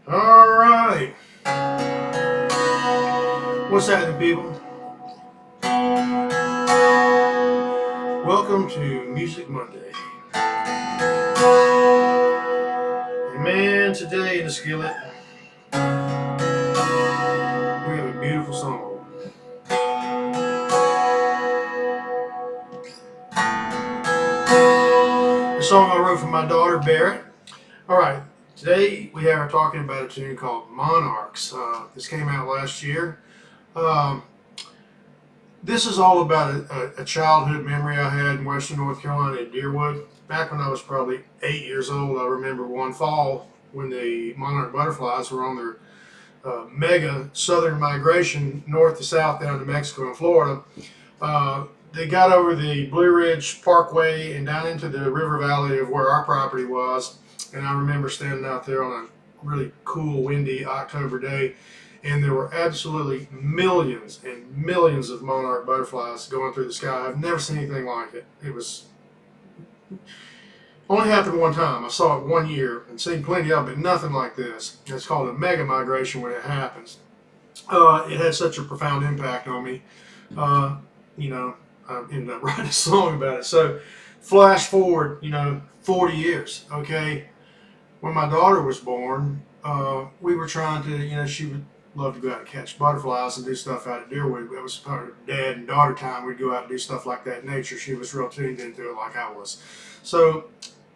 All right. What's happening, people? Welcome to Music Monday. And man, today in the skillet, we have a beautiful song. A song I wrote for my daughter, Barrett. All right. Today we are talking about a tune called Monarchs. This came out last year. Um, This is all about a childhood memory I had in Western North Carolina at Deerwood. Back when I was probably 8 years old, I remember one fall when the monarch butterflies were on their mega southern migration north to south down to Mexico and Florida. They got over the Blue Ridge Parkway and down into the river valley of where our property was. And I remember standing out there on a really cool, windy October day, and there were absolutely millions and millions of monarch butterflies going through the sky. I've never seen anything like it. It was only happened one time. I saw it one year and seen plenty of it, but nothing like this. It's called a mega migration when it happens. It had such a profound impact on me. Uh, I ended up writing a song about it. So, flash forward, 40 years. Okay, when my daughter was born, we were trying to, she would love to go out and catch butterflies and do stuff out at Deerwood. That was part of dad and daughter time. We'd go out and do stuff like that in nature. She was real tuned into it like I was. So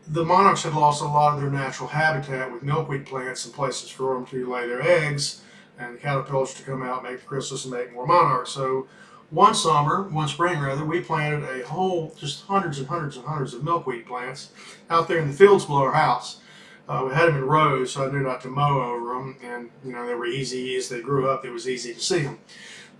the monarchs had lost a lot of their natural habitat with milkweed plants and places for them to lay their eggs and the caterpillars to come out, make the chrysalis, and make more monarchs. So one spring rather, we planted a whole, just hundreds and hundreds and hundreds of milkweed plants out there in the fields below our house. We had them in rows, so I knew not to mow over them, and they were easy as they grew up. It was easy to see them.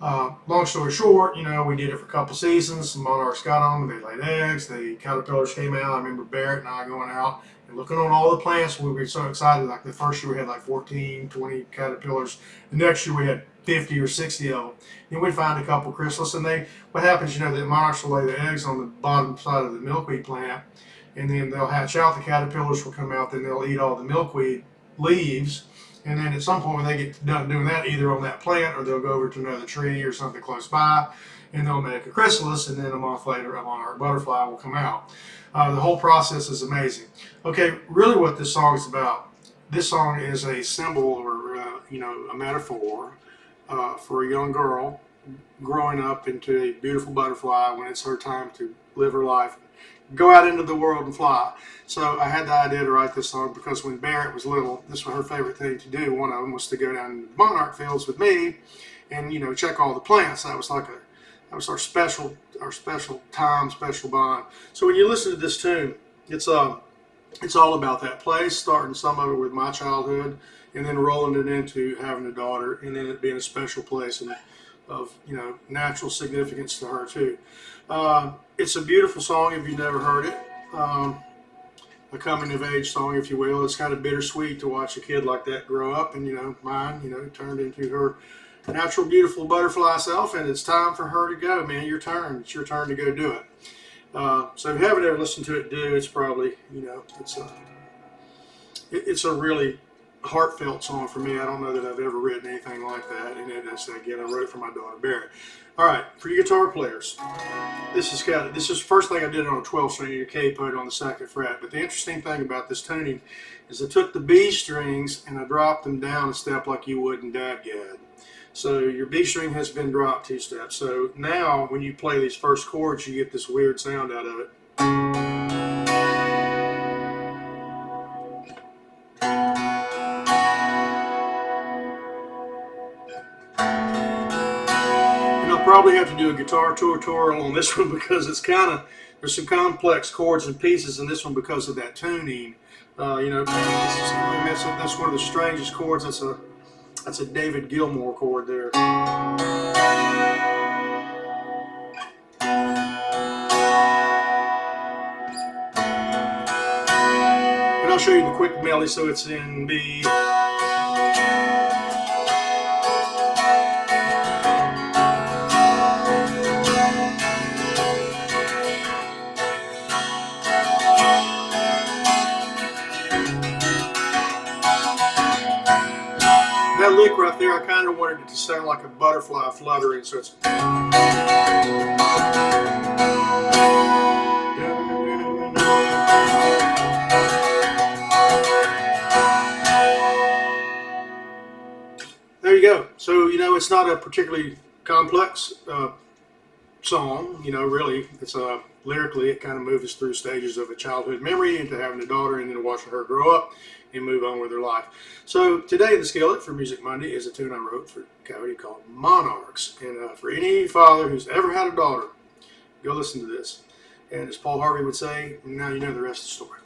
Long story short, we did it for a couple seasons. The monarchs got on them, they laid eggs, the caterpillars came out. I remember Barrett and I going out and looking on all the plants. We were so excited. Like the first year we had like 14, 20 caterpillars. The next year we had 50 or 60 of them. And we'd find a couple chrysalis, and what happens, the monarchs will lay their eggs on the bottom side of the milkweed plant, and then they'll hatch out. The caterpillars will come out, then they'll eat all the milkweed leaves. And then at some point when they get done doing that, either on that plant or they'll go over to another tree or something close by, and they'll make a chrysalis, and then a month later a monarch butterfly will come out. The whole process is amazing. Okay, really what this song is about, this song is a symbol or, a metaphor for a young girl growing up into a beautiful butterfly when it's her time to live her life, go out into the world and fly. So I had the idea to write this song because when Barrett was little, this was her favorite thing to do. One of them was to go down to the monarch fields with me and check all the plants. That was our special time, special bond. So when you listen to this tune, it's all about that place, starting some of it with my childhood and then rolling it into having a daughter and then it being a special place and of natural significance to her too. It's a beautiful song if you've never heard it. A coming of age song, if you will. It's kind of bittersweet to watch a kid like that grow up, and mine, turned into her natural, beautiful butterfly self, and it's time for her to go. Man, your turn. It's your turn to go do it. So if you haven't ever listened to it, do. It's probably, it's a really heartfelt song for me. I don't know that I've ever written anything like that, and again, I wrote it for my daughter Barrett. All right, for you guitar players, this is the first thing I did on a 12-string. You put it on the second fret. But the interesting thing about this tuning is I took the B strings and I dropped them down a step like you would in Dadgad. So your B string has been dropped 2 steps. So now when you play these first chords, you get this weird sound out of it. I'll probably have to do a guitar tutorial on this one because there's some complex chords and pieces in this one because of that tuning. That's one of the strangest chords. That's a David Gilmour chord there. But I'll show you the quick melody. So it's in B. that lick right there, I kind of wanted it to sound like a butterfly fluttering, so it's. There you go. So, it's not a particularly complex song, really. It's lyrically, it kind of moves us through stages of a childhood memory into having a daughter and then watching her grow up and move on with her life. So today, the skillet for Music Monday is a tune I wrote for Cody called Monarchs. And for any father who's ever had a daughter, go listen to this. And as Paul Harvey would say, now you know the rest of the story.